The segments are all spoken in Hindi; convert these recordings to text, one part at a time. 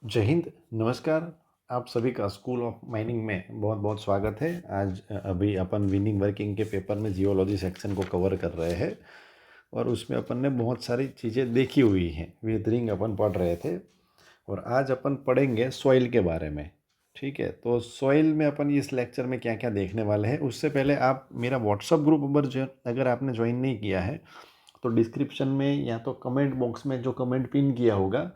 जय हिंद, नमस्कार। आप सभी का स्कूल ऑफ माइनिंग में बहुत बहुत स्वागत है। आज अभी अपन विनिंग वर्किंग के पेपर में जियोलॉजी सेक्शन को कवर कर रहे हैं और उसमें अपन ने बहुत सारी चीज़ें देखी हुई हैं। वेदरिंग अपन पढ़ रहे थे और आज अपन पढ़ेंगे सॉइल के बारे में। ठीक है, तो सॉइल में अपन इस लेक्चर में क्या क्या देखने वाले हैं उससे पहले आप मेरा व्हाट्सअप ग्रुप पर जो अगर आपने ज्वाइन नहीं किया है तो डिस्क्रिप्शन में या तो कमेंट बॉक्स में जो कमेंट पिन किया होगा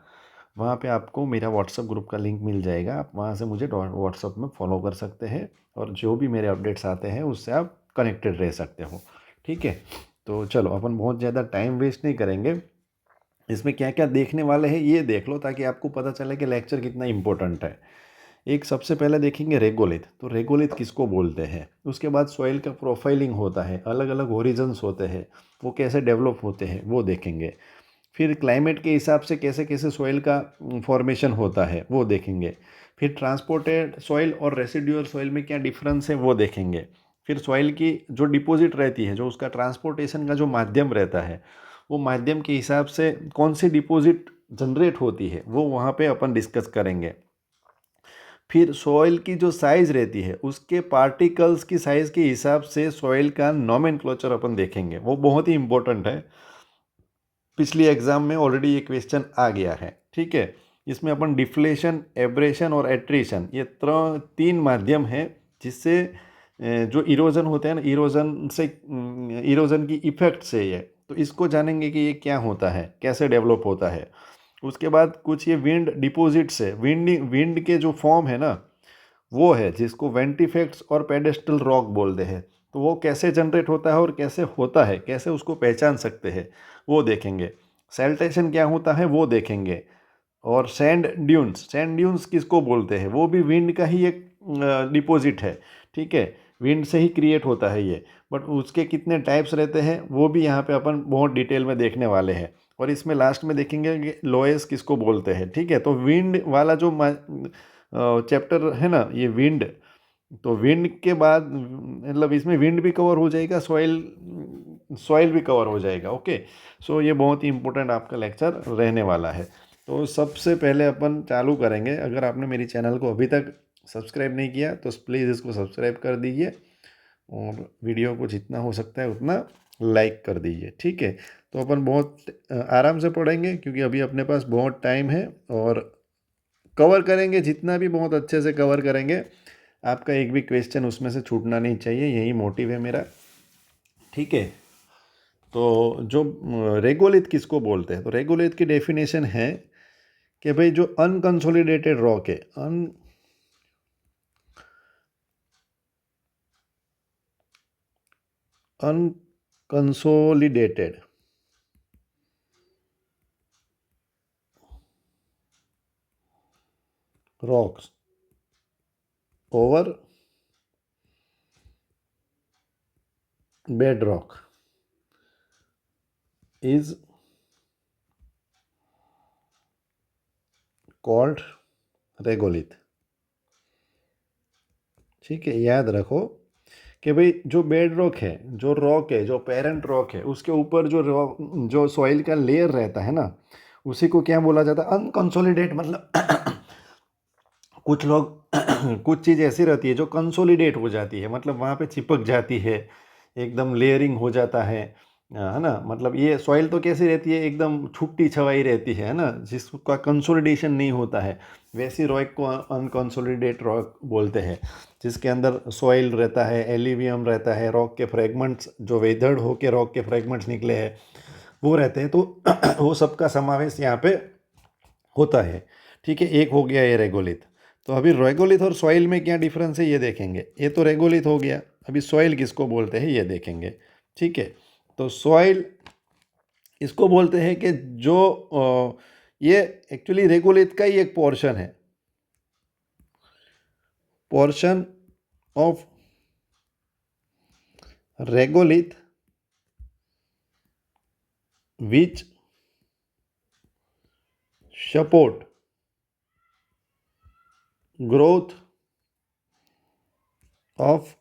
वहाँ पे आपको मेरा व्हाट्सअप ग्रुप का लिंक मिल जाएगा। आप वहाँ से मुझे व्हाट्सअप में फॉलो कर सकते हैं और जो भी मेरे अपडेट्स आते हैं उससे आप कनेक्टेड रह सकते हो। ठीक है, तो चलो अपन बहुत ज़्यादा टाइम वेस्ट नहीं करेंगे। इसमें क्या क्या देखने वाले हैं ये देख लो ताकि आपको पता चले कि लेक्चर कितना इंपॉर्टेंट है। एक सबसे पहले देखेंगे रेगोलिथ। तो रेगोलिथ किसको बोलते हैं, उसके बाद सॉइल का प्रोफाइलिंग होता है, अलग अलग ओरिजन्स होते हैं, वो कैसे डेवलप होते हैं वो देखेंगे। फिर क्लाइमेट के हिसाब से कैसे कैसे सॉइल का फॉर्मेशन होता है वो देखेंगे। फिर ट्रांसपोर्टेड सॉइल और रेसिड्यूअल सॉइल में क्या डिफरेंस है वो देखेंगे। फिर सॉइल की जो डिपॉजिट रहती है, जो उसका ट्रांसपोर्टेशन का जो माध्यम रहता है, वो माध्यम के हिसाब से कौन सी डिपॉजिट जनरेट होती है वो वहाँ पे अपन डिस्कस करेंगे। फिर सॉइल की जो साइज़ रहती है उसके पार्टिकल्स की साइज़ के हिसाब से सॉइल का नोमेनक्लेचर अपन देखेंगे, वो बहुत ही इंपॉर्टेंट है। पिछली एग्जाम में ऑलरेडी ये क्वेश्चन आ गया है। ठीक है, इसमें अपन डिफ्लेशन, एब्रेशन और एट्रीशन, ये तीन माध्यम है जिससे जो इरोजन होते हैं ना, इरोजन की इफेक्ट से ये, तो इसको जानेंगे कि ये क्या होता है, कैसे डेवलप होता है। उसके बाद कुछ ये विंड डिपॉजिट्स है, विंड के जो फॉर्म है ना वो है जिसको वेंटिफेक्ट्स और पेडेस्टल रॉक बोलते हैं। तो वो कैसे जनरेट होता है और कैसे होता है, कैसे उसको पहचान सकते हैं वो देखेंगे। सेल्टेशन क्या होता है वो देखेंगे। और सैंड ड्यून्स किसको बोलते हैं, वो भी विंड का ही एक डिपॉजिट है। ठीक है, विंड से ही क्रिएट होता है ये, बट उसके कितने टाइप्स रहते हैं वो भी यहाँ पे अपन बहुत डिटेल में देखने वाले हैं। और इसमें लास्ट में देखेंगे कि लोएस किसको बोलते हैं। ठीक है, तो विंड वाला जो चैप्टर है ना ये विंड, तो विंड के बाद मतलब इसमें विंड भी कवर हो जाएगा, सॉइल सॉइल भी कवर हो जाएगा। ओके, सो ये बहुत ही इंपॉर्टेंट आपका लेक्चर रहने वाला है। तो सबसे पहले अपन चालू करेंगे। अगर आपने मेरी चैनल को अभी तक सब्सक्राइब नहीं किया तो प्लीज़ इसको सब्सक्राइब कर दीजिए और वीडियो को जितना हो सकता है उतना लाइक कर दीजिए। ठीक है, तो अपन बहुत आराम से पढ़ेंगे क्योंकि अभी अपने पास बहुत टाइम है और कवर करेंगे जितना भी बहुत अच्छे से कवर करेंगे। आपका एक भी क्वेश्चन उसमें से छूटना नहीं चाहिए, यही मोटिव है मेरा। ठीक है, तो जो रेगोलिथ किसको बोलते हैं, तो रेगोलिथ की डेफिनेशन है कि भाई जो अनकंसोलिडेटेड रॉक है, unconsolidated rocks over bed rock is called regolith. ठीक है, याद रखो कि भाई जो बेड रॉक है, जो रॉक है, जो पेरेंट रॉक है, उसके ऊपर जो रॉक, जो सॉइल का लेयर रहता है ना, उसी को क्या बोला जाता है, अनकंसोलिडेट। मतलब कुछ लोग कुछ चीज़ ऐसी रहती है जो कंसोलिडेट हो जाती है, मतलब वहाँ पे चिपक जाती है, एकदम लेयरिंग हो जाता है ना। मतलब ये सॉइल तो कैसी रहती है, एकदम छुट्टी छवाई रहती है ना, जिसका कंसोलिडेशन नहीं होता है, वैसी रॉक को अनकंसोलिडेट रॉक बोलते हैं। जिसके अंदर सॉइल रहता है, एल्यूवियम रहता है, रॉक के फ्रेगमेंट्स जो वेदर्ड होके रॉक के फ्रेगमेंट्स निकले हैं वो रहते हैं। तो वो सबका समावेश यहाँ पे होता है। ठीक है, एक हो गया ये रेगोलिथ। तो अभी रेगोलिथ और सॉइल में क्या डिफरेंस है ये देखेंगे। ये तो रेगोलिथ हो गया, अभी सॉइल किसको बोलते हैं ये देखेंगे। ठीक है, तो सॉइल इसको बोलते हैं कि जो ये एक्चुअली रेगोलिथ का ही एक पोर्शन है, portion of regolith which support growth of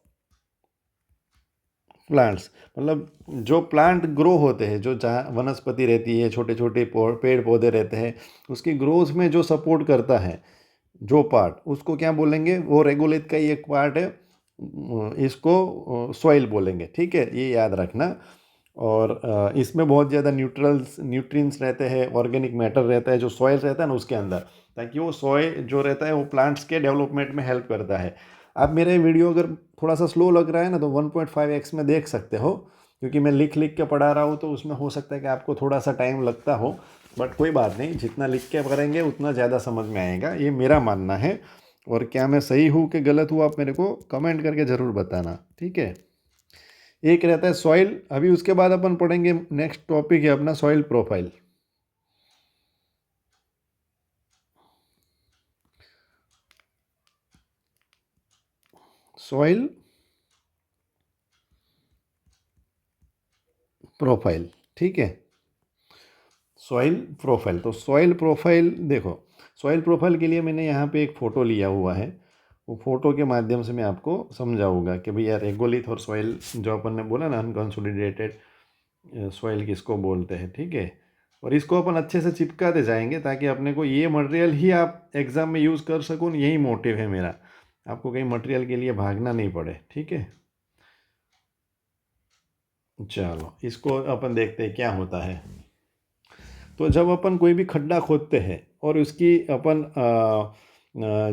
plants मतलब जो प्लांट ग्रो होते हैं, जो जहाँ वनस्पति रहती है, छोटे छोटे पेड़ पौधे रहते हैं, उसकी ग्रोथ में जो सपोर्ट करता है, जो पार्ट, उसको क्या बोलेंगे? वो रेगोलिथ का ही एक पार्ट है, इसको सॉइल बोलेंगे। ठीक है, ये याद रखना। और इसमें बहुत ज़्यादा न्यूट्रिएंट्स रहते हैं, ऑर्गेनिक मैटर रहता है जो सॉइल रहता है ना उसके अंदर, ताकि वो सॉइल जो रहता है वो प्लांट्स के डेवलपमेंट में हेल्प करता है। आप मेरे वीडियो अगर थोड़ा सा स्लो लग रहा है ना तो 1.5x में देख सकते हो, क्योंकि मैं लिख लिख के पढ़ा रहा हूँ, तो उसमें हो सकता है कि आपको थोड़ा सा टाइम लगता हो, बट कोई बात नहीं, जितना लिख के करेंगे उतना ज़्यादा समझ में आएगा, ये मेरा मानना है। और क्या मैं सही हूँ कि गलत हूँ, आप मेरे को कमेंट करके ज़रूर बताना, ठीक है। एक रहता है सॉइल, अभी उसके बाद अपन पढ़ेंगे, नेक्स्ट टॉपिक है अपना सॉइल प्रोफाइल। सॉइल प्रोफाइल, ठीक है। सॉइल प्रोफाइल, तो सॉइल प्रोफाइल देखो, सॉइल प्रोफाइल के लिए मैंने यहाँ पे एक फ़ोटो लिया हुआ है, वो फ़ोटो के माध्यम से मैं आपको समझाऊंगा कि भैया रेगोलिथ और सॉइल जो अपन ने बोला ना, अनकंसोलिडेटेड सॉइल किसको बोलते हैं, ठीक है। और इसको अपन अच्छे से चिपकाते जाएंगे ताकि अपने को ये मटेरियल ही आप एग्ज़ाम में यूज़ कर सको, यही मोटिव है मेरा, आपको कहीं मटेरियल के लिए भागना नहीं पड़े, ठीक है। चलो इसको अपन देखते हैं क्या होता है। तो जब अपन कोई भी खड्डा खोदते हैं और उसकी अपन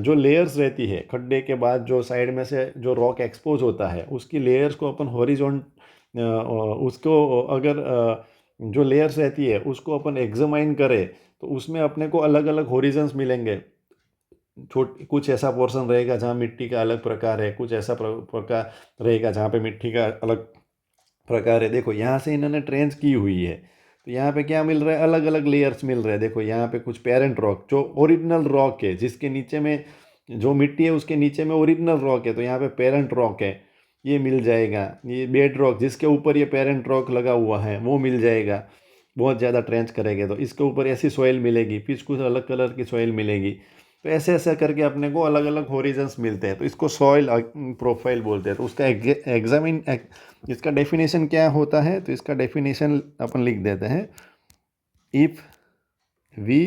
जो लेयर्स रहती है, खड्डे के बाद जो साइड में से जो रॉक एक्सपोज होता है, उसकी लेयर्स को अपन उसको अगर जो लेयर्स रहती है उसको अपन एग्जामाइन करें, तो उसमें अपने को अलग अलग होरिजन्स मिलेंगे। कुछ ऐसा पोर्शन रहेगा जहाँ मिट्टी का अलग प्रकार है, कुछ ऐसा प्रकार रहेगा जहाँ पे मिट्टी का अलग प्रकार है। देखो यहाँ से इन्होंने ट्रेंच की हुई है, तो यहाँ पे क्या मिल रहा है? अलग अलग लेयर्स मिल रहे हैं। देखो यहाँ पे कुछ पेरेंट रॉक, जो ओरिजिनल रॉक है, जिसके नीचे में जो मिट्टी है उसके नीचे में ओरिजिनल रॉक है, तो यहाँ पे पेरेंट रॉक है, ये मिल जाएगा। ये बेड रॉक जिसके ऊपर ये पेरेंट रॉक लगा हुआ है वो मिल जाएगा। बहुत ज़्यादा ट्रेंच करेंगे तो इसके ऊपर ऐसी सॉइल मिलेगी, फिर कुछ अलग कलर की सॉइल मिलेगी। तो ऐसे ऐसे करके अपने को अलग अलग होरिजन्स मिलते हैं, तो इसको सॉइल प्रोफाइल बोलते हैं। तो उसका एग्जामिन इसका डेफिनेशन क्या होता है? तो इसका डेफिनेशन अपन लिख देते हैं, if we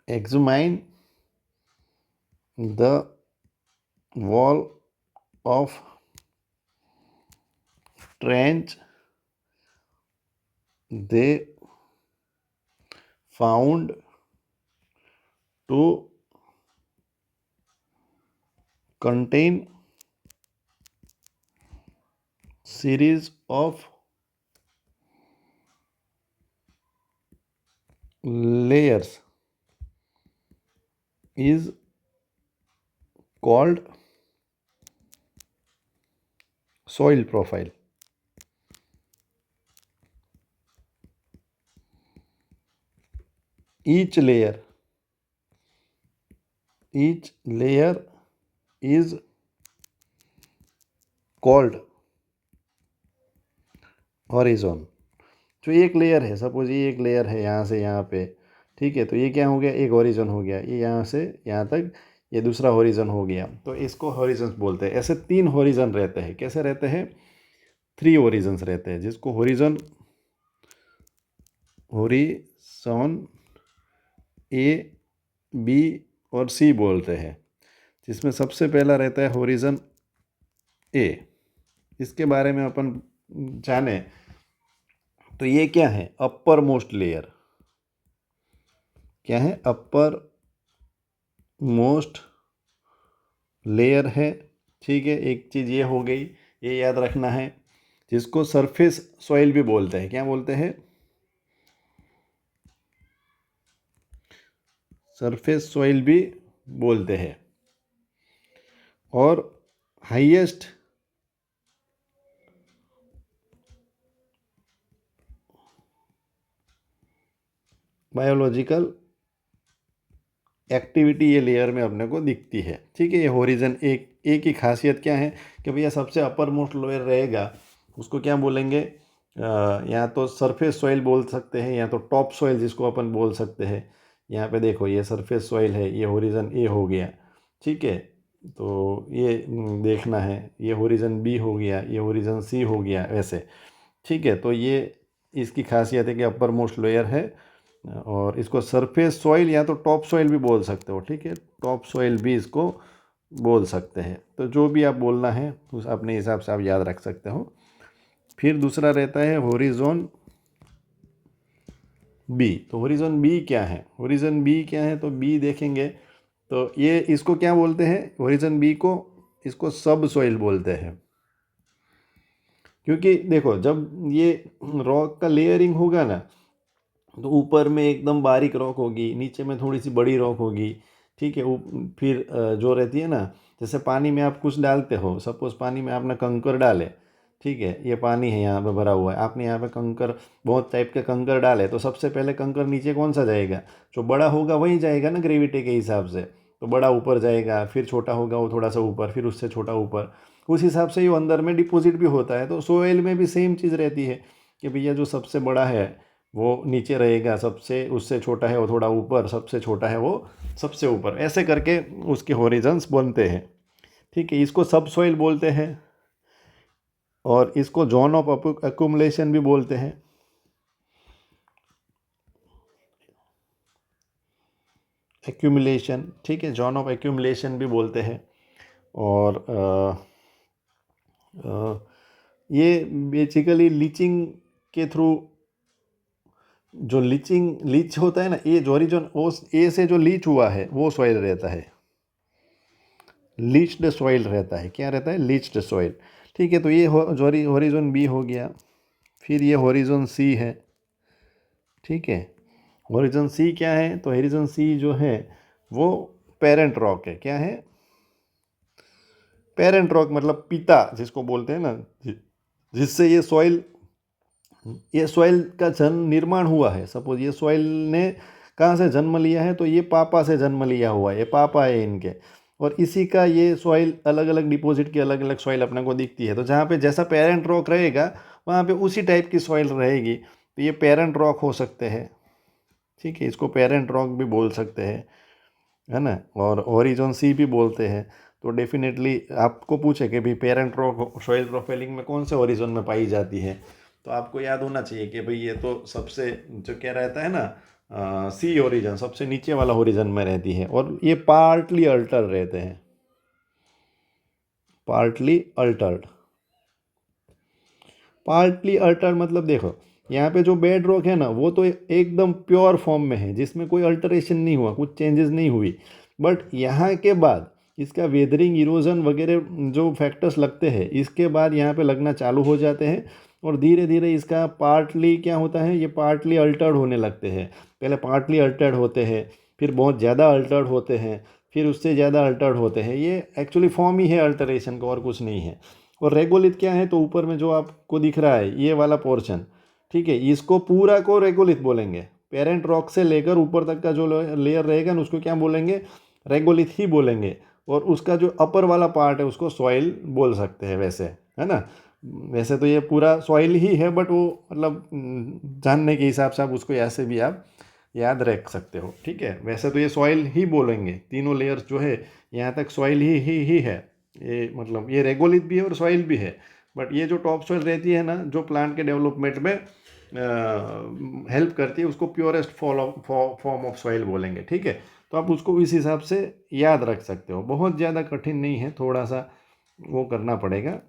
examine the wall of trench they found to contain series of layers is called soil profile. Each layer is called horizon। जो एक लेयर है, सपोज ये एक लेयर है यहाँ से यहाँ पे, ठीक है, तो ये क्या हो गया? एक हॉरिजन हो गया, ये यहाँ से यहाँ तक ये दूसरा हॉरिजन हो गया, तो इसको हॉरिजन्स बोलते हैं। ऐसे 3 हॉरिजन रहते हैं। कैसे रहते हैं? 3 हॉरिजन्स रहते हैं, जिसको हॉरिजन ए, बी और सी बोलते हैं। जिसमें सबसे पहला रहता है हॉरिजन ए। इसके बारे में अपन जाने तो ये क्या है? Upper most layer. क्या है? अपर मोस्ट लेयर है, ठीक है। एक चीज़ ये हो गई, ये याद रखना है। जिसको सरफेस सॉइल भी बोलते हैं। क्या बोलते हैं? सरफेस सॉइल भी बोलते हैं। और हाईएस्ट बायोलॉजिकल एक्टिविटी ये लेयर में अपने को दिखती है, ठीक है। ये हॉरिजन एक ही खासियत क्या है कि भैया सबसे अपर मोस्ट लेयर रहेगा, उसको क्या बोलेंगे? या तो सरफेस सॉइल बोल सकते हैं, या तो टॉप सॉइल जिसको अपन बोल सकते हैं। यहाँ पे देखो, ये सरफेस सॉइल है, ये हॉरिजन ए हो गया, ठीक है। तो ये देखना है। ये होरिजन बी हो गया, ये होरिजन सी हो गया वैसे। ठीक है, तो ये इसकी खासियत है कि अपर मोस्ट लेयर है। और इसको सरफेस सॉइल या तो टॉप सॉइल भी बोल सकते हो। ठीक है, टॉप सॉइल भी इसको बोल सकते हैं। तो जो भी आप बोलना है उस अपने हिसाब से आप याद रख सकते हो। फिर दूसरा रहता है होरिजोन बी। तो होरिजोन बी क्या है? होरिजोन बी क्या है? तो बी देखेंगे तो ये इसको क्या बोलते हैं? होरिजोन बी को इसको सब सॉइल बोलते हैं। क्योंकि देखो, जब ये रॉक का लेयरिंग होगा ना, तो ऊपर में एकदम बारीक रॉक होगी, नीचे में थोड़ी सी बड़ी रॉक होगी। ठीक है, फिर जो रहती है ना, जैसे पानी में आप कुछ डालते हो, सपोज पानी में आपने कंकर डाले। ठीक है, ये पानी है यहाँ पे भरा हुआ है, आपने यहाँ पे कंकर, बहुत टाइप के कंकर डाले, तो सबसे पहले कंकर नीचे कौन सा जाएगा? जो बड़ा होगा वही जाएगा ना, ग्रेविटी के हिसाब से। तो बड़ा ऊपर जाएगा, फिर छोटा होगा वो थोड़ा सा ऊपर, फिर उससे छोटा ऊपर। उस हिसाब से ये अंदर में डिपॉजिट भी होता है। तो सोयल में भी सेम चीज़ रहती है कि भैया जो सबसे बड़ा है वो नीचे रहेगा, सबसे उससे छोटा है वो थोड़ा ऊपर, सबसे छोटा है वो सबसे ऊपर, ऐसे करके उसके होरिजन्स बनते हैं। ठीक है, इसको सब सॉइल बोलते हैं। और इसको जोन ऑफ एक्यूमुलेशन भी बोलते हैं। एक्यूमुलेशन, ठीक है, जोन ऑफ एक्यूमुलेशन भी बोलते हैं। और ये बेसिकली लीचिंग के थ्रू, जो लीच होता है ना, ये जो ओरिजिन ए से जो लीच हुआ है वो सॉइल रहता है, लीच्ड सॉइल रहता है। क्या रहता है? Leached soil. ठीक है, तो ये होरिजोन बी हो गया। फिर ये होरिजोन सी है। ठीक है, होरिजोन सी क्या है? तो होरिजोन सी जो है वो पेरेंट रॉक है। क्या है? पेरेंट रॉक, मतलब पिता जिसको बोलते हैं ना, जिससे ये सॉइल का जन्म निर्माण हुआ है। सपोज ये सॉइल ने कहाँ से जन्म लिया है? तो ये पापा से जन्म लिया हुआ है, ये पापा है इनके। और इसी का ये सॉइल, अलग अलग डिपॉजिट की अलग अलग सॉइल अपने को दिखती है। तो जहाँ पे जैसा पेरेंट रॉक रहेगा वहाँ पे उसी टाइप की सॉइल रहेगी। तो ये पेरेंट रॉक हो सकते हैं। ठीक है, इसको पेरेंट रॉक भी बोल सकते हैं, है ना। और ओरिजोन सी भी बोलते हैं। तो डेफिनेटली आपको पूछे कि भाई पेरेंट रॉक सॉइल प्रोफाइलिंग में कौन से ओरिजोन में पाई जाती है, तो आपको याद होना चाहिए कि भाई ये तो सबसे जो क्या रहता है ना, सी ओरिजन सबसे नीचे वाला ओरिजन में रहती है। और ये पार्टली अल्टर रहते हैं, पार्टली अल्टर्ड। पार्टली अल्टर्ड मतलब देखो, यहाँ पे जो बेड रॉक है ना वो तो एकदम प्योर फॉर्म में है, जिसमें कोई अल्टरेशन नहीं हुआ, कुछ चेंजेस नहीं हुई। बट यहाँ के बाद इसका वेदरिंग, इरोजन वगैरह जो फैक्टर्स लगते हैं, इसके बाद यहाँ पे लगना चालू हो जाते हैं। और धीरे धीरे इसका पार्टली क्या होता है, ये पार्टली अल्टर्ड होने लगते हैं। पहले पार्टली अल्टर्ड होते हैं, फिर बहुत ज़्यादा अल्टर्ड होते हैं, फिर उससे ज़्यादा अल्टर्ड होते हैं। ये एक्चुअली फॉर्म ही है अल्टरेशन का, और कुछ नहीं है। और रेगोलिथ क्या है? तो ऊपर में जो आपको दिख रहा है ये वाला पोर्शन, ठीक है, इसको पूरा को रेगोलिथ बोलेंगे। पेरेंट रॉक से लेकर ऊपर तक का जो लेयर रहेगा ना उसको क्या बोलेंगे? रेगोलिथ ही बोलेंगे। और उसका जो अपर वाला पार्ट है उसको सॉइल बोल सकते हैं वैसे, है ना। वैसे तो ये पूरा सॉइल ही है, बट वो मतलब जानने के हिसाब से आप उसको ऐसे भी आप याद रख सकते हो। ठीक है, वैसे तो ये सॉइल ही बोलेंगे, तीनों लेयर्स जो है यहाँ तक सॉइल ही है। ये मतलब ये रेगोलिथ भी है और सॉइल भी है। बट ये जो टॉप सॉइल रहती है ना, जो प्लांट के डेवलपमेंट में हेल्प करती है, उसको प्योरेस्ट फॉर्म ऑफ सॉइल बोलेंगे। ठीक है, तो आप उसको इस हिसाब से याद रख सकते हो। बहुत ज़्यादा कठिन नहीं है, थोड़ा सा वो करना पड़ेगा।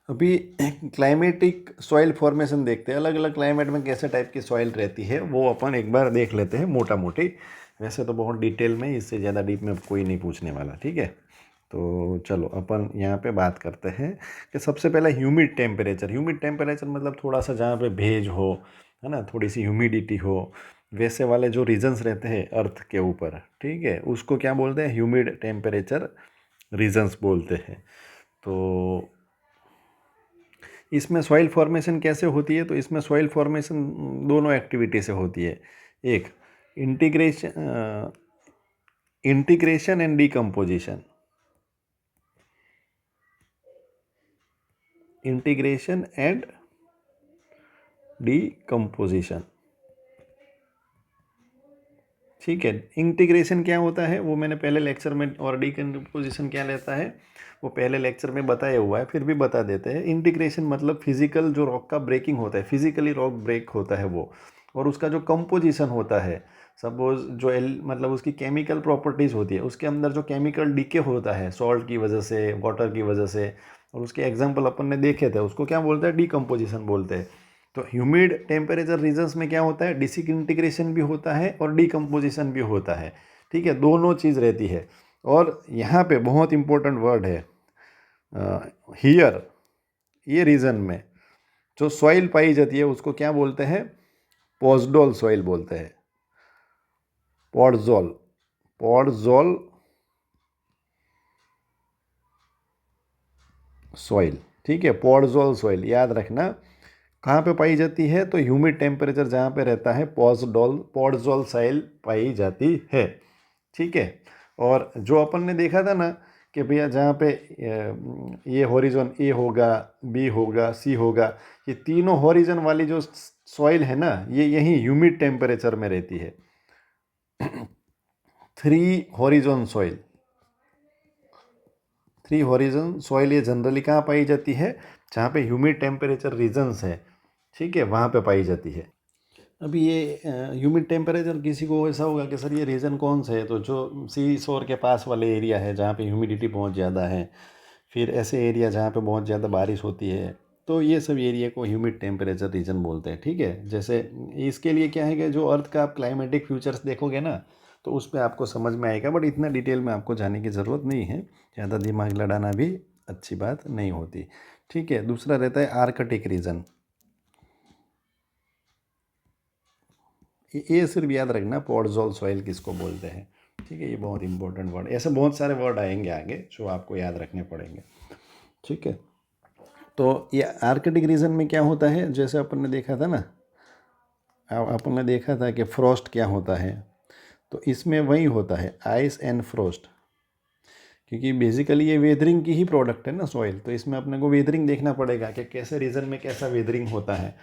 अभी क्लाइमेटिक सॉइल फॉर्मेशन देखते हैं, अलग अलग क्लाइमेट में कैसे टाइप की सॉइल रहती है वो अपन एक बार देख लेते हैं मोटा मोटी। वैसे तो बहुत डिटेल में, इससे ज़्यादा डीप में कोई नहीं पूछने वाला। ठीक है, तो चलो अपन यहाँ पे बात करते हैं कि सबसे पहला ह्यूमिड टेम्परेचर। ह्यूमिड टेम्परेचर मतलब थोड़ा सा जहाँ पे भेज हो, है ना, थोड़ी सी ह्यूमिडिटी हो, वैसे वाले जो रीजन्स रहते हैं अर्थ के ऊपर, ठीक है, उसको क्या बोलते हैं? ह्यूमिड टेम्परेचर रीजन्स बोलते हैं। तो इसमें सॉइल फॉर्मेशन कैसे होती है? तो इसमें सॉइल फॉर्मेशन दोनों एक्टिविटी से होती है। एक integration, integration and decomposition. Integration and decomposition. ठीक है। इंटीग्रेशन क्या होता है वो मैंने पहले लेक्चर में, और डिकम्पोजिशन क्या लेता है वो पहले लेक्चर में बताया हुआ है, फिर भी बता देते हैं। इंटीग्रेशन मतलब फिजिकल जो रॉक का ब्रेकिंग होता है, फिजिकली रॉक ब्रेक होता है वो, और उसका जो कंपोजिशन होता है, सपोज जो मतलब उसकी केमिकल प्रॉपर्टीज़ होती है, उसके अंदर जो केमिकल डीके होता है सॉल्ट की वजह से, वाटर की वजह से, और उसके एग्जाम्पल अपन ने देखे थे, उसको क्या बोलते हैं, डीकम्पोजिशन बोलते हैं। तो ह्यूमिड टेम्परेचर रीजन्स में क्या होता है, डिसइंटीग्रेशन भी होता है और डीकम्पोजिशन भी होता है। ठीक है, दोनों चीज़ रहती है। और यहाँ पे बहुत इंपॉर्टेंट वर्ड है हियर, ये रीजन में जो सॉइल पाई जाती है उसको क्या बोलते हैं, पोस्डोल सॉइल बोलते हैं, पॉडजोल, पॉडजोल सॉइल। ठीक है, पॉडजोल सॉइल याद रखना। कहाँ पे पाई जाती है, तो ह्यूमिड टेम्परेचर जहाँ पे रहता है पॉडजोल सॉइल पाई जाती है। ठीक है। और जो अपन ने देखा था ना कि भैया जहाँ पे ये हॉरिजॉन ए होगा, बी होगा, सी होगा, ये तीनों हॉरिजॉन वाली जो सॉइल है ना, ये यही ह्यूमिड टेम्परेचर में रहती है। Three horizon soil, three horizon soil ये जनरली कहाँ पाई जाती है, जहाँ पे ह्यूमिड टेम्परेचर रीजन्स है, ठीक है, वहाँ पे पाई जाती है। अभी ये ह्यूमिड टेम्परेचर किसी को ऐसा होगा कि सर ये रीजन कौन सा है, तो जो सी शोर के पास वाले एरिया है जहाँ पे ह्यूमिडिटी बहुत ज़्यादा है, फिर ऐसे एरिया जहाँ पे बहुत ज़्यादा बारिश होती है, तो ये सब एरिया को ह्यूमिड टेम्परेचर रीजन बोलते हैं। ठीक है, जैसे इसके लिए क्या है कि जो अर्थ का आप क्लाइमेटिक फ्यूचर्स देखोगे ना, तो उस पर आपको समझ में आएगा, बट इतना डिटेल में आपको जाने की ज़रूरत नहीं है, ज़्यादा दिमाग लड़ाना भी अच्छी बात नहीं होती। ठीक है, दूसरा रहता है आर्कटिक रीजन। ये सिर्फ याद रखना पॉडजोल सॉइल किसको बोलते हैं। ठीक है, ये बहुत इंपॉर्टेंट वर्ड, ऐसे बहुत सारे वर्ड आएंगे आगे जो आपको याद रखने पड़ेंगे। ठीक है, तो ये आर्कटिक रीजन में क्या होता है, जैसे अपन ने देखा था ना, अपन ने देखा था कि फ्रॉस्ट क्या होता है, तो इसमें वही होता है आइस एंड फ्रॉस्ट, क्योंकि बेसिकली ये वेदरिंग की ही प्रोडक्ट है ना सॉइल, तो इसमें अपने को वेदरिंग देखना पड़ेगा कि कैसे रीजन में कैसा वेदरिंग होता है।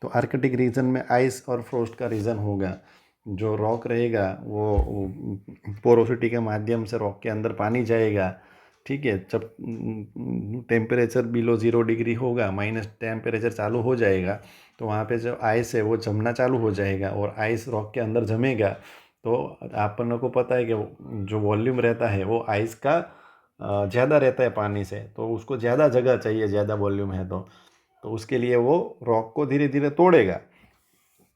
तो आर्कटिक रीजन में आइस और फ्रोस्ट का रीजन होगा, जो रॉक रहेगा वो पोरोसिटी के माध्यम से रॉक के अंदर पानी जाएगा। ठीक है, जब टेम्परेचर बिलो 0 डिग्री होगा, माइनस टेम्परेचर चालू हो जाएगा, तो वहाँ पे जो आइस है वो जमना चालू हो जाएगा, और आइस रॉक के अंदर जमेगा। तो अपन को पता है कि जो वॉल्यूम रहता है वो आइस का ज़्यादा रहता है पानी से, तो उसको ज़्यादा जगह चाहिए, ज़्यादा वॉल्यूम है तो उसके लिए वो रॉक को धीरे धीरे तोड़ेगा।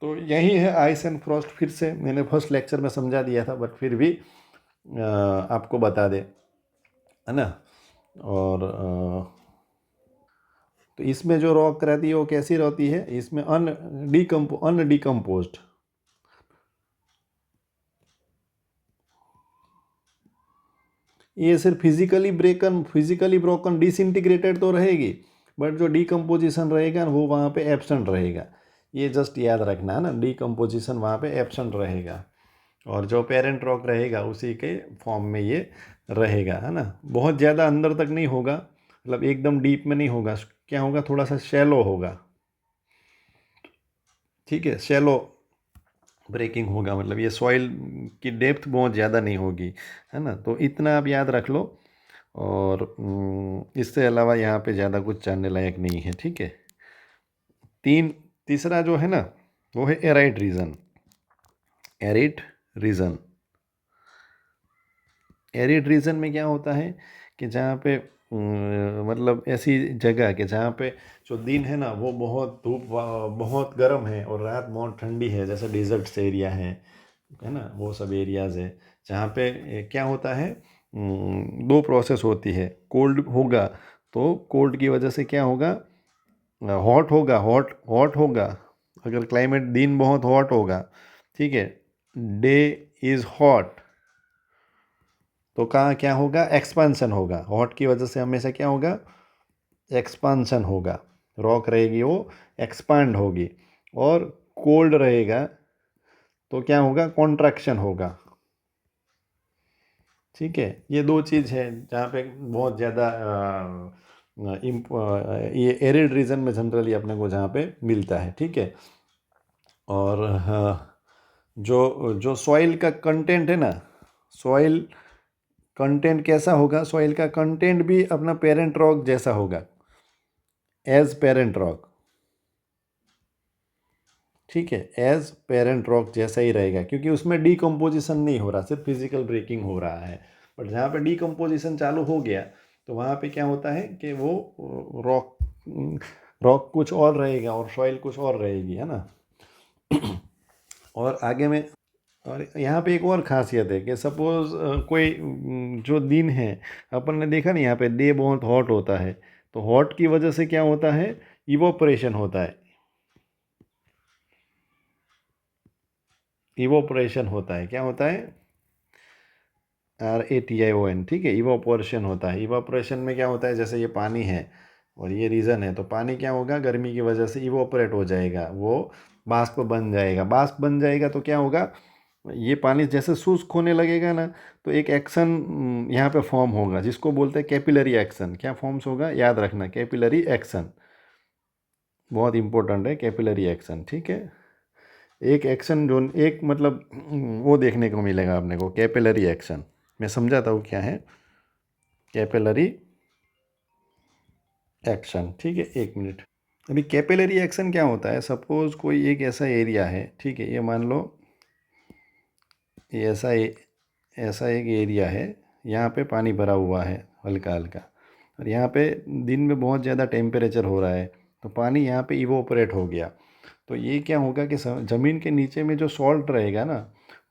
तो यही है आइस एंड फ्रॉस्ट। फिर से मैंने फर्स्ट लेक्चर में समझा दिया था, बट फिर भी आपको बता दे, है ना। और तो इसमें जो रॉक रहती है वो कैसी रहती है, इसमें अनडिकम्पोज्ड, ये सिर्फ फिजिकली ब्रोकन डिसइंटीग्रेटेड तो रहेगी, बट जो डीकम्पोजिशन रहेगा वो वहाँ पे एब्सेंट रहेगा। ये जस्ट याद रखना है ना, डीकम्पोजिशन वहाँ पे एब्सेंट रहेगा, और जो पेरेंट रॉक रहेगा उसी के फॉर्म में ये रहेगा, है ना। बहुत ज़्यादा अंदर तक नहीं होगा, मतलब एकदम डीप में नहीं होगा, क्या होगा, थोड़ा सा शैलो होगा। ठीक है, शैलो ब्रेकिंग होगा, मतलब ये सॉइल की डेप्थ बहुत ज़्यादा नहीं होगी, है ना। तो इतना आप याद रख लो, और इससे अलावा यहाँ पे ज़्यादा कुछ जानने लायक नहीं है। ठीक है, तीसरा जो है ना वो है arid region. Arid region, arid region में क्या होता है कि जहाँ पे मतलब ऐसी जगह कि जहाँ पे जो दिन है ना वो बहुत धूप बहुत गर्म है, और रात बहुत ठंडी है, जैसे डिजर्ट्स एरिया है ना, वो सब एरियाज़ है जहाँ पे क्या होता है, दो प्रोसेस होती है। कोल्ड होगा तो कोल्ड की वजह से क्या होगा, हॉट होगा, हॉट हॉट होगा, अगर क्लाइमेट दिन बहुत हॉट होगा, ठीक है, डे इज़ हॉट, तो कहाँ क्या होगा, एक्सपांसन होगा। हॉट की वजह से हमेशा क्या होगा, एक्सपांसन होगा, रॉक रहेगी वो एक्सपांड होगी। और कोल्ड रहेगा तो क्या होगा, कॉन्ट्रैक्शन होगा। ठीक है, ये दो चीज़ है जहाँ पे बहुत ज़्यादा ये एरिड रीजन में जनरली अपने को जहाँ पे मिलता है। ठीक है, और जो जो सॉइल का कंटेंट है ना, सॉइल कंटेंट कैसा होगा, सॉइल का कंटेंट भी अपना पेरेंट रॉक जैसा होगा, एज पेरेंट रॉक। ठीक है, एज पेरेंट रॉक जैसा ही रहेगा, क्योंकि उसमें डीकम्पोजिशन नहीं हो रहा, सिर्फ फिजिकल ब्रेकिंग हो रहा है। बट जहाँ पे डीकम्पोजिशन चालू हो गया तो वहाँ पे क्या होता है कि वो रॉक रॉक कुछ और रहेगा और सॉइल कुछ और रहेगी, है ना। और आगे में, और यहाँ पे एक और खासियत है कि सपोज कोई जो दिन है, अपन ने देखा नहीं, यहाँ पे डे बहुत हॉट होता है, तो हॉट की वजह से क्या होता है, इवोपरेशन होता है, इवोपरेशन होता है, क्या होता है, RATION, ठीक है, इवापोरेशन होता है। इवापोरेशन में क्या होता है, जैसे ये पानी है और ये रीज़न है, तो पानी क्या होगा, गर्मी की वजह से इवोपरेट हो जाएगा, वो बाष्प बन जाएगा। बाष्प बन जाएगा तो क्या होगा, ये पानी जैसे शुष्क होने लगेगा ना, तो एक एक्शन यहाँ पे फॉर्म होगा जिसको बोलते हैं कैपिलरी एक्शन। क्या फॉर्म्स होगा, याद रखना, कैपिलरी एक्शन बहुत इंपॉर्टेंट है, कैपिलरी एक्शन, ठीक है। एक एक्शन जो एक मतलब वो देखने को मिलेगा अपने को, कैपिलरी एक्शन। मैं समझाता हूँ क्या है कैपिलरी एक्शन, ठीक है, एक मिनट। अभी कैपिलरी एक्शन क्या होता है, सपोज कोई एक ऐसा एरिया है, ठीक है, ये मान लो ये ऐसा एक एरिया है, यहाँ पे पानी भरा हुआ है हल्का हल्का, और यहाँ पे दिन में बहुत ज़्यादा टेम्परेचर हो रहा है, तो पानी यहाँ पे इवोपरेट हो गया। तो ये क्या होगा कि ज़मीन के नीचे में जो सॉल्ट रहेगा ना,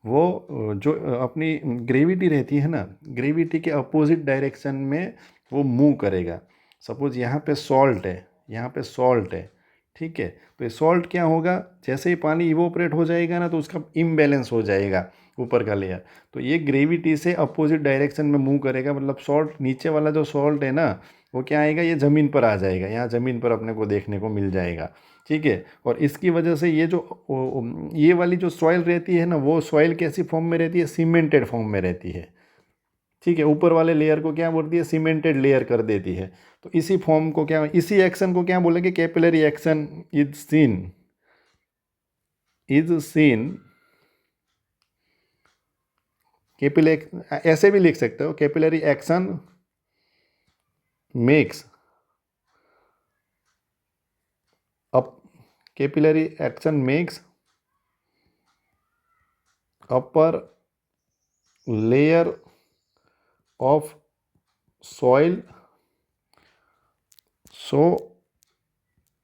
वो जो अपनी ग्रेविटी रहती है ना, ग्रेविटी के अपोजिट डायरेक्शन में वो मूव करेगा। सपोज यहाँ पे सॉल्ट है, यहाँ पे सॉल्ट है, ठीक है, तो ये सॉल्ट क्या होगा, जैसे ही पानी इवोपरेट हो जाएगा ना, तो उसका इम्बैलेंस हो जाएगा ऊपर का लेयर, तो ये ग्रेविटी से अपोजिट डायरेक्शन में मूव करेगा, मतलब सॉल्ट नीचे वाला जो सॉल्ट है ना, वो क्या आएगा, ये ज़मीन पर आ जाएगा, यहाँ ज़मीन पर अपने को देखने को मिल जाएगा, ठीक है। और इसकी वजह से ये जो ये वाली जो सॉइल रहती है ना, वो सॉइल कैसी फॉर्म में रहती है, सीमेंटेड फॉर्म में रहती है, ठीक है। ऊपर वाले लेयर को क्या बोलती है, सीमेंटेड लेयर कर देती है। तो इसी फॉर्म को क्या, इसी एक्शन को क्या बोलेंगे, capillary action is seen capillary, ऐसे भी लिख सकते हो, capillary action makes up capillary action makes upper layer of soil so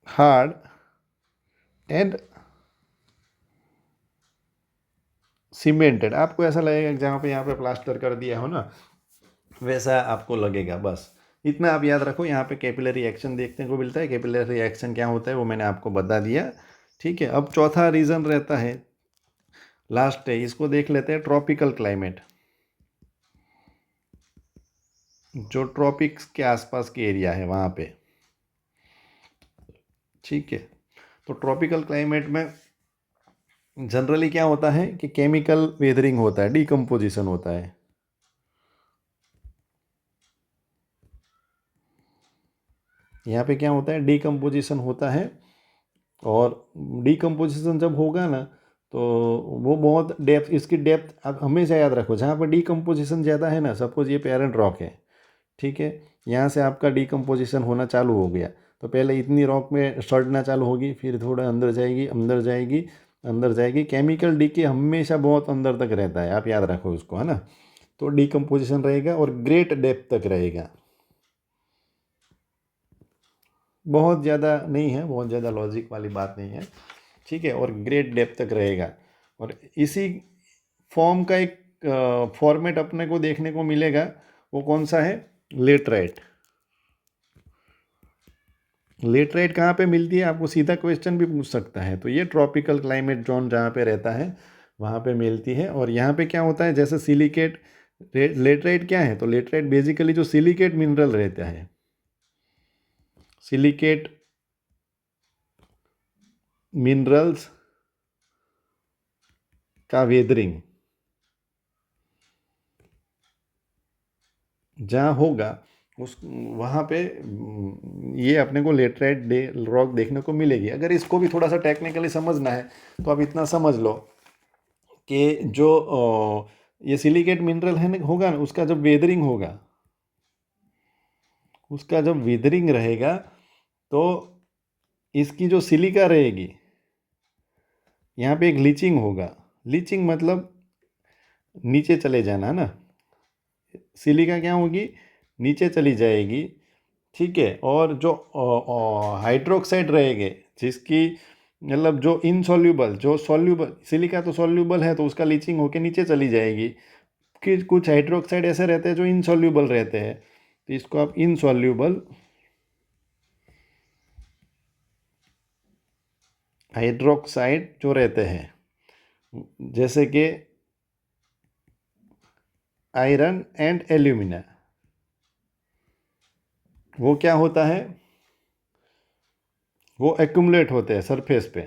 hard and cemented. आपको ऐसा लगेगा कि जहाँ पे यहाँ पे प्लास्टर कर दिया हो ना, वैसा आपको लगेगा, बस इतना आप याद रखो। यहाँ पे कैपिलरी एक्शन देखने को मिलता है, कैपिलरी एक्शन क्या होता है वो मैंने आपको बता दिया, ठीक है। अब चौथा रीज़न रहता है, लास्ट है, इसको देख लेते हैं, ट्रॉपिकल क्लाइमेट। जो ट्रॉपिक्स के आसपास के एरिया है वहाँ पे, ठीक है, तो ट्रॉपिकल क्लाइमेट में जनरली क्या होता है कि केमिकल वेदरिंग होता है, डीकम्पोजिशन होता है। यहाँ पे क्या होता है, डीकम्पोजिशन होता है, और डीकम्पोजिशन जब होगा ना, तो वो बहुत डेप्थ, इसकी डेप्थ आप हमेशा याद रखो, जहाँ पर डीकम्पोजिशन ज़्यादा है ना, सपोज ये पेरेंट रॉक है, ठीक है, यहाँ से आपका डीकम्पोजिशन होना चालू हो गया, तो पहले इतनी रॉक में सड़ना चालू होगी, फिर थोड़ा अंदर जाएगी, अंदर जाएगी, अंदर जाएगी। केमिकल डीके हमेशा बहुत अंदर तक रहता है, आप याद रखो उसको, है ना। तो डीकम्पोजिशन रहेगा और ग्रेट डेप्थ तक रहेगा, बहुत ज़्यादा नहीं है, बहुत ज़्यादा लॉजिक वाली बात नहीं है, ठीक है, और ग्रेट डेप्थ तक रहेगा। और इसी फॉर्म का एक फॉर्मेट अपने को देखने को मिलेगा, वो कौन सा है, लेटराइट। लेटराइट कहाँ पे मिलती है, आपको सीधा क्वेश्चन भी पूछ सकता है। तो ये ट्रॉपिकल क्लाइमेट जोन जहाँ पे रहता है वहाँ पे मिलती है। और यहाँ पे क्या होता है, जैसे सिलिकेट, लेटराइट क्या है, तो लेटराइट बेसिकली जो सिलिकेट मिनरल रहता है, सिलिकेट मिनरल्स का वेदरिंग जहाँ होगा उस वहाँ पे ये अपने को लेटराइट रॉक देखने को मिलेगी। अगर इसको भी थोड़ा सा टेक्निकली समझना है तो आप इतना समझ लो कि जो ये सिलिकेट मिनरल है ना होगा ना, उसका जब वेदरिंग होगा, उसका जब वेदरिंग रहेगा तो इसकी जो सिलिका रहेगी, यहाँ पे एक लीचिंग होगा। लीचिंग मतलब नीचे चले जाना ना, सिलिका क्या होगी, नीचे चली जाएगी। ठीक है, और जो हाइड्रोक्साइड रहेंगे, जिसकी मतलब जो इनसॉल्यूबल, जो सॉल्यूबल, सिलिका तो सॉल्यूबल है तो उसका लीचिंग होके नीचे चली जाएगी। कि कुछ हाइड्रोक्साइड ऐसे रहते हैं जो इनसॉल्यूबल रहते हैं, तो इसको आप इनसॉल्यूबल हाइड्रोक्साइड जो रहते हैं, जैसे कि आयरन एंड एल्यूमिना, वो क्या होता है, वो एक्यूमुलेट होते हैं सरफेस पे।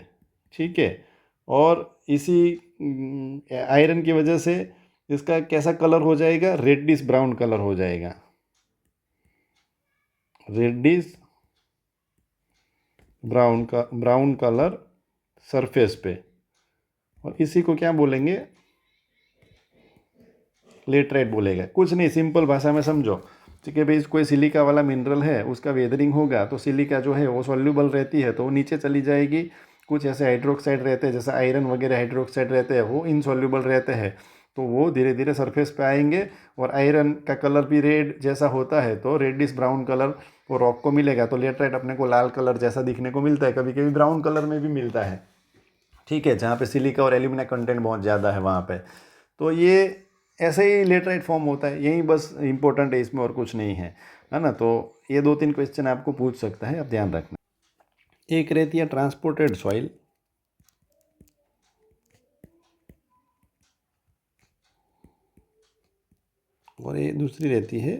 ठीक है, और इसी आयरन की वजह से इसका कैसा कलर हो जाएगा, रेडिश ब्राउन कलर हो जाएगा, रेडिश ब्राउन कलर सरफेस पे। और इसी को क्या बोलेंगे, लेटराइट बोलेगा। कुछ नहीं, सिंपल भाषा में समझो। ठीक है भाई, कोई सिलिका वाला मिनरल है, उसका वेदरिंग होगा तो सिलिका जो है वो सॉल्यूबल रहती है तो वो नीचे चली जाएगी। कुछ ऐसे हाइड्रोक्साइड रहते हैं, जैसे आयरन वगैरह हाइड्रोक्साइड रहते हैं, वो इनसॉल्यूबल रहते हैं, तो वो धीरे धीरे सरफेस पे आएंगे। और आयरन का कलर भी रेड जैसा होता है तो रेडिश ब्राउन कलर वो रॉक को मिलेगा। तो लेटराइट अपने को लाल कलर जैसा दिखने को मिलता है, कभी कभी ब्राउन कलर में भी मिलता है। ठीक है, जहाँ पे सिलिका और एल्यूमिना कंटेंट बहुत ज़्यादा है वहाँ पे। तो ये ऐसे ही लेटराइट फॉर्म होता है, यही बस इंपॉर्टेंट है, इसमें और कुछ नहीं है ना। तो ये 2-3 क्वेश्चन आपको पूछ सकता है, आप ध्यान रखना। एक रहती है ट्रांसपोर्टेड सॉइल, और ये दूसरी रहती है,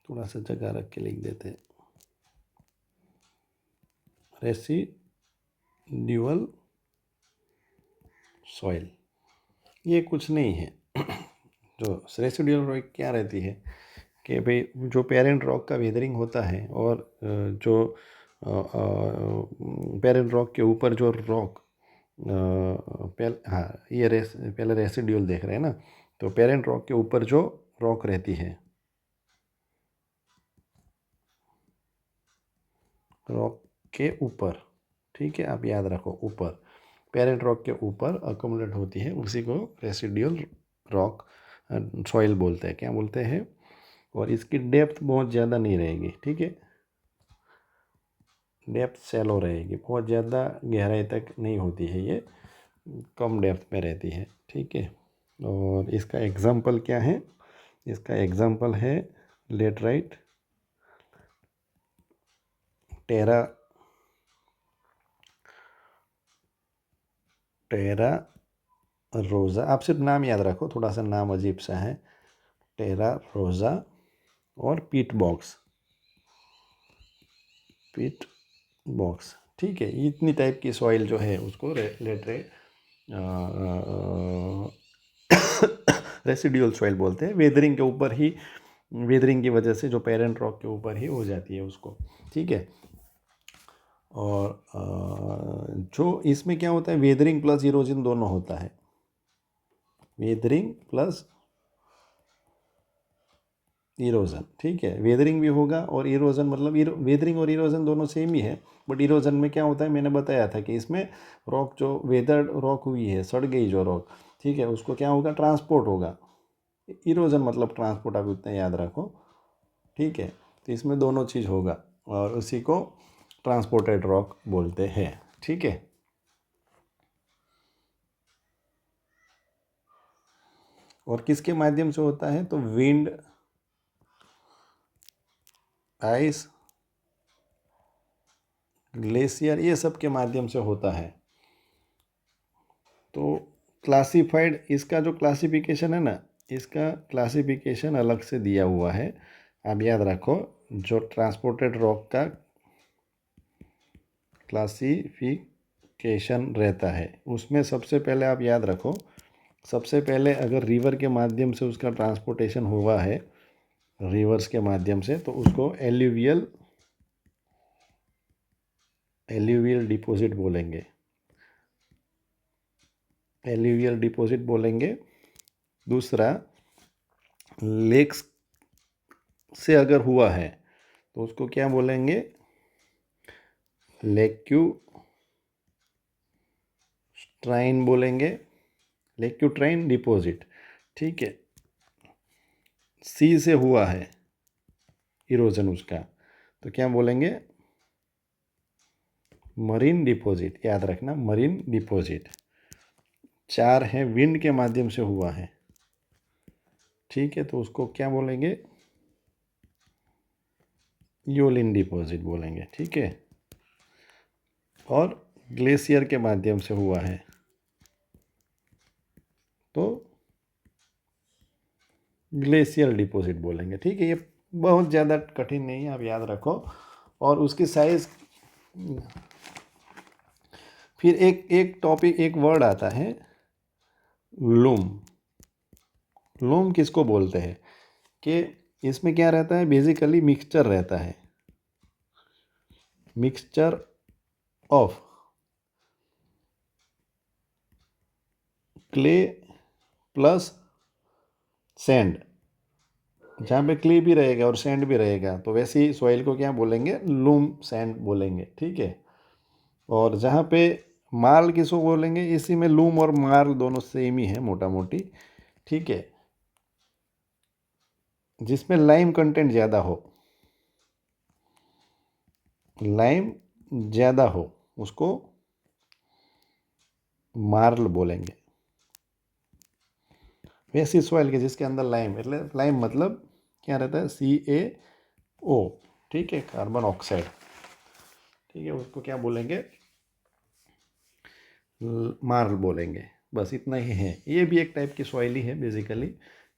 थोड़ा सा जगह रख के लिख देते हैं, रेसिड्यूअल सॉइल। ये कुछ नहीं है। जो रेसिड्यूअल रॉक क्या रहती है कि भाई जो पेरेंट रॉक का वेदरिंग होता है, और जो पेरेंट रॉक के ऊपर जो रॉक हाँ, ये पहले रेसिड्यूल देख रहे हैं ना। तो पेरेंट रॉक के ऊपर जो रॉक रहती है, रॉक के ऊपर, ठीक है, आप याद रखो, ऊपर पेरेंट रॉक के ऊपर अकोमोडेट होती है, उसी को रेसिड्यूल रॉक सॉइल बोलते हैं। क्या बोलते हैं, और इसकी डेप्थ बहुत ज़्यादा नहीं रहेगी। ठीक है, डेप्थ शैलो रहेगी, बहुत ज़्यादा गहराई तक नहीं होती है, ये कम डेप्थ में रहती है। ठीक है, और इसका एग्जाम्पल क्या है, इसका एग्जाम्पल है लेटराइट, टेरा रोज़ा। आप सिर्फ नाम याद रखो, थोड़ा सा नाम अजीब सा है, टेरा रोज़ा और पीट बॉक्स। ठीक है, इतनी टाइप की सॉइल जो है उसको लेटराइट रेसिड्यूअल सॉइल बोलते हैं। वेदरिंग के ऊपर ही, वेदरिंग की वजह से जो पेरेंट रॉक के ऊपर ही हो जाती है उसको। ठीक है, और जो इसमें क्या होता है, वेदरिंग प्लस इरोजन दोनों होता है, वेदरिंग प्लस इरोजन। ठीक है, वेदरिंग भी होगा और इरोजन, मतलब वेदरिंग और इरोजन दोनों सेम ही है। बट इरोजन में क्या होता है, मैंने बताया था कि इसमें रॉक जो वेदर्ड रॉक हुई है, सड़ गई जो रॉक, ठीक है, उसको क्या होगा, ट्रांसपोर्ट होगा। इरोजन मतलब ट्रांसपोर्ट, आप इतना याद रखो। ठीक है, तो इसमें दोनों चीज़ होगा, और उसी को ट्रांसपोर्टेड रॉक बोलते हैं। ठीक है, और किसके माध्यम से होता है, तो विंड, आइस, ग्लेशियर, ये सब के माध्यम से होता है। तो क्लासिफाइड, इसका जो क्लासिफिकेशन है ना, इसका क्लासिफिकेशन अलग से दिया हुआ है, आप याद रखो। जो ट्रांसपोर्टेड रॉक का क्लासिफिकेशन रहता है, उसमें सबसे पहले आप याद रखो, सबसे पहले अगर रिवर के माध्यम से उसका ट्रांसपोर्टेशन हुआ है, रिवर्स के माध्यम से, तो उसको एल्यूवियल डिपॉजिट बोलेंगे। एल्यूवियल डिपॉजिट बोलेंगे। दूसरा, लेक्स से अगर हुआ है तो उसको क्या बोलेंगे? लेक्यूट्राइन बोलेंगे, लेक्यूट्राइन डिपॉजिट। ठीक है। सी से हुआ है इरोजन उसका, तो क्या बोलेंगे? मरीन डिपॉजिट, याद रखना, मरीन डिपॉजिट। 4 है, विंड के माध्यम से हुआ है। ठीक है, तो उसको क्या बोलेंगे? योलिन डिपॉजिट बोलेंगे। ठीक है। और ग्लेशियर के माध्यम से हुआ है तो ग्लेशियर डिपॉजिट बोलेंगे। ठीक है, ये बहुत ज़्यादा कठिन नहीं है, आप याद रखो। और उसकी साइज, फिर एक एक टॉपिक, एक वर्ड आता है लूम। लूम किसको बोलते हैं? कि इसमें क्या रहता है? बेसिकली मिक्सचर रहता है, mixture of clay plus sand. जहाँ पे क्ले भी रहेगा और सैंड भी रहेगा, तो वैसे ही सॉइल को क्या बोलेंगे? लूम सैंड बोलेंगे। ठीक है। और जहाँ पे मार्ल किसको बोलेंगे? इसी में लूम और मार्ल दोनों सेम ही है मोटा मोटी। ठीक है। जिसमें लाइम कंटेंट ज़्यादा हो, लाइम ज़्यादा हो, उसको मार्ल बोलेंगे। वैसी सॉइल के जिसके अंदर लाइम, मतलब लाइम मतलब क्या रहता है? CaO। ठीक है, कार्बन ऑक्साइड। ठीक है, उसको क्या बोलेंगे? मार्ल बोलेंगे। बस इतना ही है। ये भी एक टाइप की सॉइल ही है बेसिकली,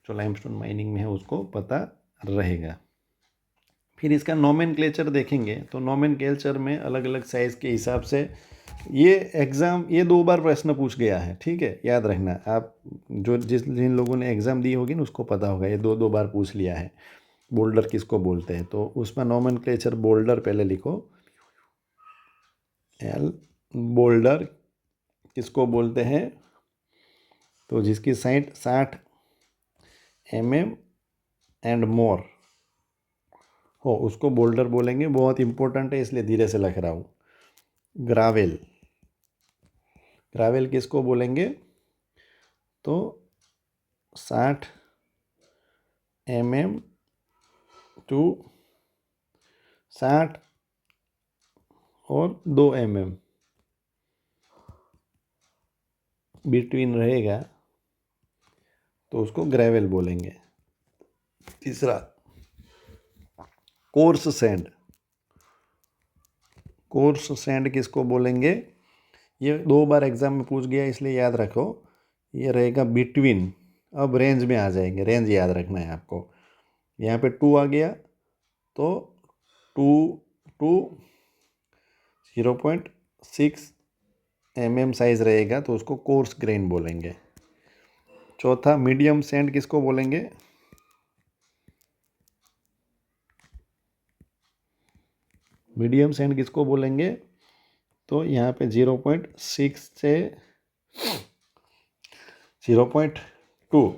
जो लाइमस्टोन माइनिंग में है उसको पता रहेगा। फिर इसका नोमेनक्लेचर देखेंगे तो नोमेनक्लेचर में अलग अलग साइज़ के हिसाब से, ये 2 बार प्रश्न पूछ गया है। ठीक है, याद रखना। आप जिन लोगों ने एग्ज़ाम दी होगी ना, उसको पता होगा, ये दो बार पूछ लिया है। बोल्डर किसको बोलते हैं, तो उसमें नोमेनक्लेचर बोल्डर पहले लिखो, एल। बोल्डर किसको बोलते हैं? तो जिसकी साइट 60 mm एंड मोर हो, उसको बोल्डर बोलेंगे। बहुत इंपॉर्टेंट है, इसलिए धीरे से लिख रहा हूँ। ग्रावेल, ग्रावेल किसको बोलेंगे? तो 60 mm टू 60 और 2 mm बिटवीन रहेगा, तो उसको ग्रेवल बोलेंगे। तीसरा, कोर्स सैंड। कोर्स सैंड किसको बोलेंगे? ये 2 बार एग्जाम में पूछ गया, इसलिए याद रखो। ये रहेगा बिटवीन। अब रेंज में आ जाएंगे, रेंज याद रखना है आपको। यहाँ पे 2 आ गया, तो 2 टू 0.6 mm साइज रहेगा, तो उसको कोर्स ग्रेन बोलेंगे। चौथा, मीडियम सैंड किसको बोलेंगे? मीडियम सैंड किसको बोलेंगे? तो यहाँ पे 0.6 से 0.2।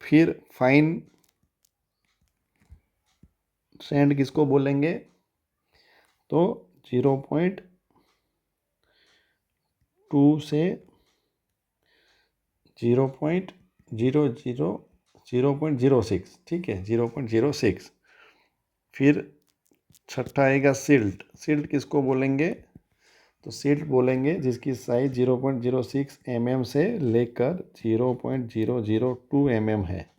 फिर फाइन सैंड किसको बोलेंगे? तो 0.2 से 0.06। ठीक है, 0.06। फिर छठा आएगा सिल्ट। सिल्ट किसको बोलेंगे? तो सिल्ट बोलेंगे जिसकी साइज 0.06 mm से लेकर 0.002 mm है।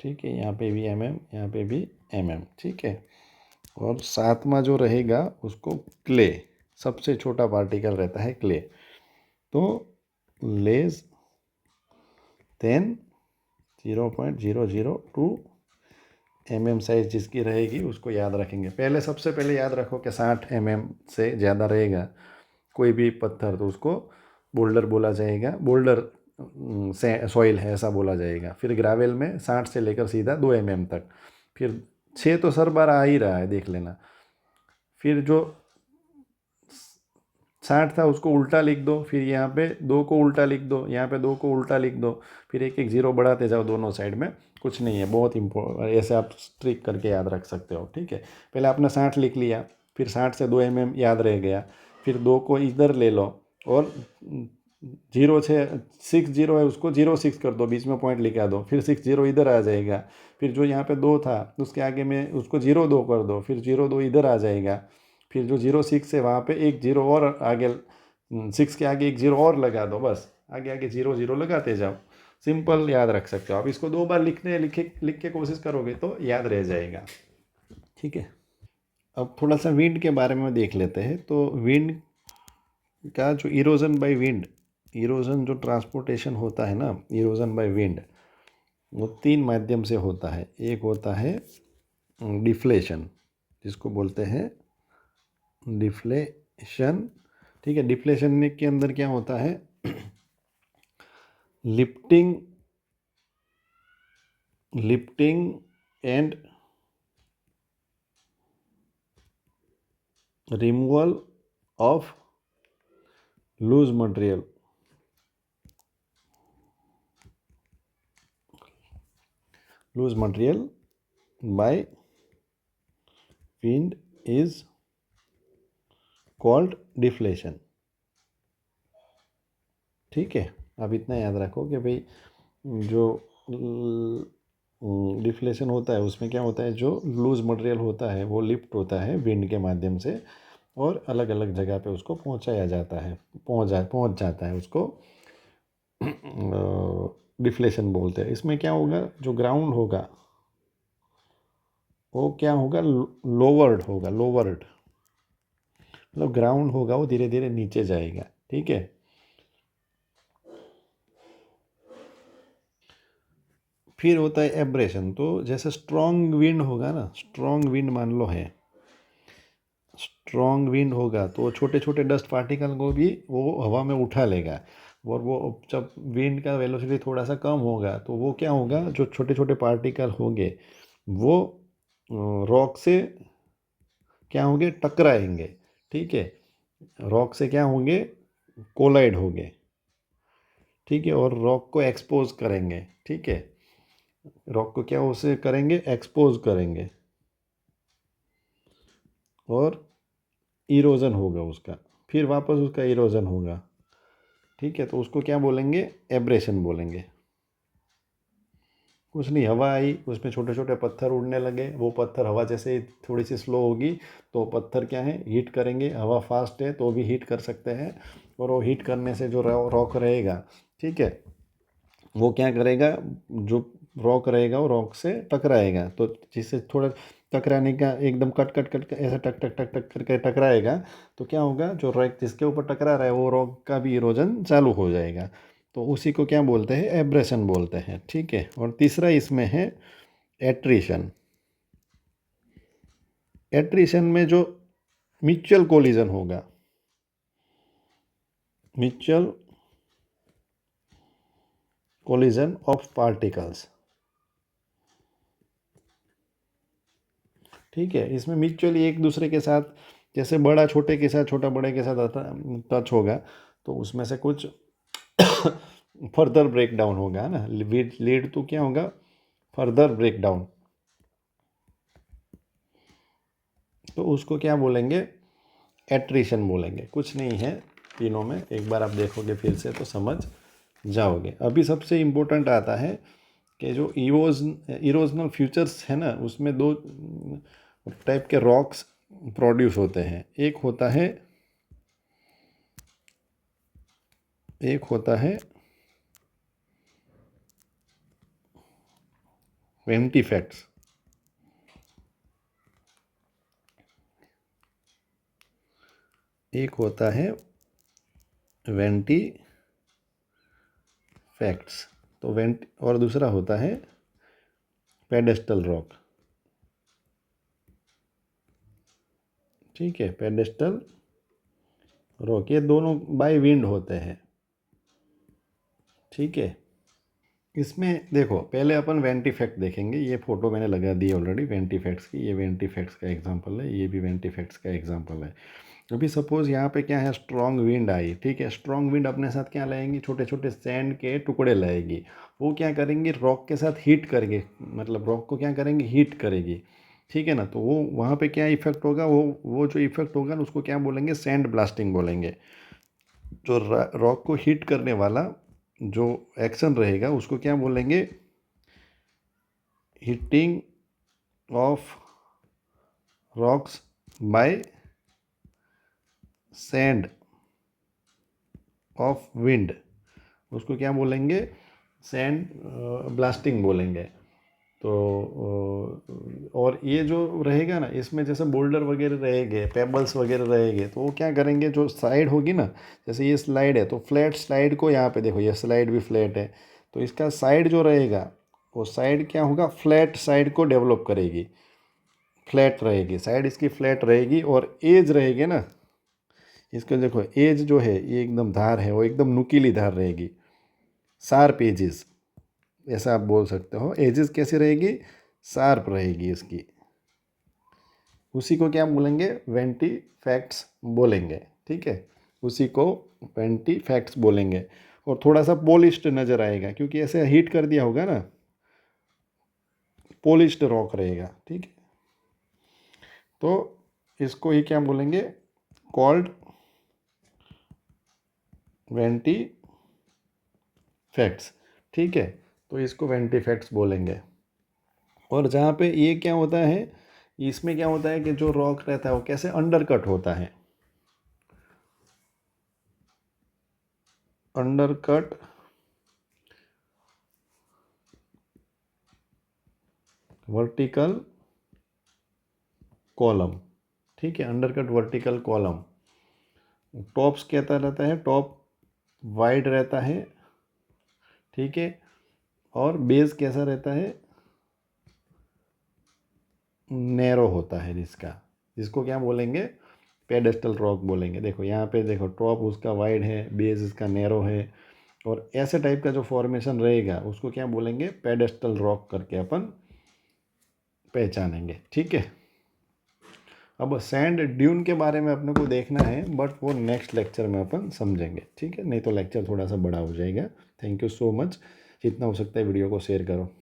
ठीक है, यहाँ पे भी mm, यहाँ पे भी mm। ठीक है। और सातवां जो रहेगा उसको क्ले, सबसे छोटा पार्टिकल रहता है क्ले। तो लेस देन 0.002 mm साइज जिसकी रहेगी उसको याद रखेंगे। सबसे पहले याद रखो कि 60 mm से ज़्यादा रहेगा कोई भी पत्थर, तो उसको बोल्डर बोला जाएगा। बोल्डर से सॉइल है ऐसा बोला जाएगा। फिर ग्रावेल में 60 से लेकर सीधा 2 mm तक। फिर 6 तो सर बार आ ही रहा है, देख लेना। फिर जो 60 था उसको उल्टा लिख दो, फिर यहाँ पे 2 को उल्टा लिख दो, यहाँ पे 2 को उल्टा लिख दो, फिर एक एक जीरो बढ़ाते जाओ दोनों साइड में। कुछ नहीं है, बहुत ऐसे आप ट्रिक करके याद रख सकते हो, ठीक है। पहले आपने 60 लिख लिया, फिर 60 से 2 याद रह गया, फिर 2 को इधर ले लो और जीरो से 6 जीरो है उसको 06 कर दो, बीच में पॉइंट लिखा दो, फिर 6 जीरो इधर आ जाएगा। फिर जो यहाँ पे 2 था उसके आगे में उसको 02 कर दो, फिर 02 इधर आ जाएगा। फिर जो 06 है वहाँ पे एक जीरो और आगे, 6 के आगे एक जीरो और लगा दो, बस आगे आगे जीरो जीरो लगाते जाओ। सिंपल याद रख सकते हो आप इसको। 2 बार लिख के कोशिश करोगे तो याद रह जाएगा, ठीक है। अब थोड़ा सा विंड के बारे में देख लेते हैं। तो विंड का जो इरोजन बाय विंड, इरोजन जो ट्रांसपोर्टेशन होता है ना, इरोजन बाय विंड, वो 3 माध्यम से होता है। एक होता है डिफ्लेशन, जिसको बोलते हैं डिफ्लेशन, ठीक है। डिफ्लेशन के अंदर क्या होता है, lifting and removal of loose material, by wind is called deflation, ठीक है। अब इतना याद रखो कि भाई जो डिफ्लेशन होता है उसमें क्या होता है, जो लूज मटेरियल होता है वो लिफ्ट होता है विंड के माध्यम से और अलग अलग जगह पे उसको पहुंचाया जाता है, पहुंच जाता है, उसको डिफ्लेशन बोलते हैं। इसमें क्या होगा, जो ग्राउंड होगा वो क्या होगा, लोवर्ड, मतलब ग्राउंड होगा वो धीरे धीरे नीचे जाएगा, ठीक है। फिर होता है एब्रेशन। तो जैसे स्ट्रॉन्ग विंड होगा ना, स्ट्रॉन्ग विंड मान लो है, स्ट्रॉन्ग विंड होगा तो छोटे छोटे डस्ट पार्टिकल को भी वो हवा में उठा लेगा। और वो जब विंड का वेलोसिटी थोड़ा सा कम होगा तो वो क्या होगा, जो छोटे छोटे पार्टिकल होंगे वो रॉक से क्या होंगे, टकराएंगे, ठीक है। रॉक से क्या होंगे, कोलाइड होंगे, ठीक है। और रॉक को एक्सपोज करेंगे, ठीक है। रॉक को क्या उसे करेंगे, एक्सपोज करेंगे, और इरोजन होगा उसका, फिर वापस उसका इरोजन होगा, ठीक है। तो उसको क्या बोलेंगे, एब्रेशन बोलेंगे। कुछ नहीं, हवा आई उसमें छोटे छोटे पत्थर उड़ने लगे, वो पत्थर हवा जैसे ही थोड़ी सी स्लो होगी तो पत्थर क्या है, हीट करेंगे। हवा फास्ट है तो भी हीट कर सकते हैं, और वो हीट करने से जो रॉक रहेगा, ठीक है, वो क्या करेगा, जो रॉक रहेगा वो रॉक से टकराएगा। तो जिससे थोड़ा टकराने का एकदम कट कट कट कट ऐसा टक टक टक टक करके टकराएगा, तो क्या होगा, जो रॉक जिसके ऊपर टकरा रहा है वो रॉक का भी इरोजन चालू हो जाएगा। तो उसी को क्या बोलते हैं, एब्रेशन बोलते हैं, ठीक है। और तीसरा इसमें है एट्रिशन। एट्रिशन में जो म्यूचुअल कोलिजन होगा, म्यूचुअल कोलिजन ऑफ पार्टिकल्स, ठीक है। इसमें म्यूचुअली एक दूसरे के साथ, जैसे बड़ा छोटे के साथ, छोटा बड़े के साथ टच होगा तो उसमें से कुछ फर्दर ब्रेक डाउन होगा ना, लीड तो क्या होगा, फर्दर ब्रेक डाउन, तो उसको क्या बोलेंगे, एट्रिशन बोलेंगे। कुछ नहीं है तीनों में, एक बार आप देखोगे फिर से तो समझ जाओगे। अभी सबसे इम्पोर्टेंट आता है कि जो इरोजनल फ्यूचर्स है ना, उसमें 2 टाइप के रॉक्स प्रोड्यूस होते हैं। एक होता है वेंटिफैक्ट्स, एक होता है वेंटिफैक्ट्स, तो वेंट, और दूसरा होता है पेडेस्टल रॉक, ठीक है। पेडेस्टल रॉक, ये दोनों बाय विंड होते हैं, ठीक है। इसमें देखो पहले अपन वेंटिफैक्ट देखेंगे। ये फोटो मैंने लगा दी ऑलरेडी वेंटिफैक्ट्स की, ये वेंटिफैक्ट्स का एग्जांपल है, ये भी वेंटिफैक्ट्स का एग्जांपल है। अभी सपोज़ यहाँ पे क्या है, स्ट्रॉन्ग विंड आई, ठीक है। स्ट्रॉन्ग विंड अपने साथ क्या लाएंगी, छोटे छोटे सैंड के टुकड़े लाएगी। वो क्या करेंगी, रॉक के साथ हीट करेंगे, मतलब रॉक को क्या करेंगी, हीट करेगी, ठीक है ना। तो वो वहाँ पे क्या इफेक्ट होगा, वो जो इफेक्ट होगा ना उसको क्या बोलेंगे, सैंड ब्लास्टिंग बोलेंगे। जो रॉक को हीट करने वाला जो एक्शन रहेगा उसको क्या बोलेंगे, heating of rocks bye sand of wind, उसको क्या बोलेंगे, सैंड ब्लास्टिंग बोलेंगे। तो और ये जो रहेगा ना, इसमें जैसे बोल्डर वगैरह रहेंगे, पेबल्स वगैरह रहेंगे, तो वो क्या करेंगे, जो साइड होगी ना, जैसे ये स्लाइड है तो फ्लैट स्लाइड को यहाँ पे देखो, ये स्लाइड भी फ्लैट है, तो इसका साइड जो रहेगा वो साइड क्या होगा, फ्लैट साइड को डेवलप करेगी, फ्लैट रहेगी साइड, इसकी फ्लैट रहेगी। और एज रहेगी ना, इसका देखो एज जो है ये एकदम धार है, वो एकदम नुकीली धार रहेगी, शार्प एजेस, ऐसा आप बोल सकते हो। एजेस कैसी रहेगी, शार्प रहेगी इसकी, उसी को क्या बोलेंगे, वेंटी फैक्ट्स बोलेंगे, ठीक है। उसी को वेंटी फैक्ट्स बोलेंगे। और थोड़ा सा पॉलिश्ड नज़र आएगा, क्योंकि ऐसे हीट कर दिया होगा ना, पॉलिश्ड रॉक रहेगा, ठीक है। तो इसको ही क्या बोलेंगे, कॉल्ड वेंटी फैक्ट्स, ठीक है। तो इसको वेंटी फैक्ट्स बोलेंगे। और जहाँ पे ये क्या होता है, इसमें क्या होता है कि जो रॉक रहता है वो कैसे अंडरकट होता है, अंडरकट वर्टिकल कॉलम, ठीक है, अंडरकट वर्टिकल कॉलम। टॉप्स कहता रहता है, टॉप वाइड रहता है, ठीक है। और बेस कैसा रहता है, नैरो होता है जिसका, जिसको क्या बोलेंगे, पेडेस्टल रॉक बोलेंगे। देखो यहाँ पे देखो, टॉप उसका वाइड है, बेस इसका नैरो है, और ऐसे टाइप का जो फॉर्मेशन रहेगा उसको क्या बोलेंगे, पेडेस्टल रॉक करके अपन पहचानेंगे, ठीक है। अब सैंड ड्यून के बारे में अपने को देखना है, बट वो नेक्स्ट लेक्चर में अपन समझेंगे, ठीक है, नहीं तो लेक्चर थोड़ा सा बड़ा हो जाएगा। थैंक यू सो मच, जितना हो सकता है वीडियो को शेयर करो।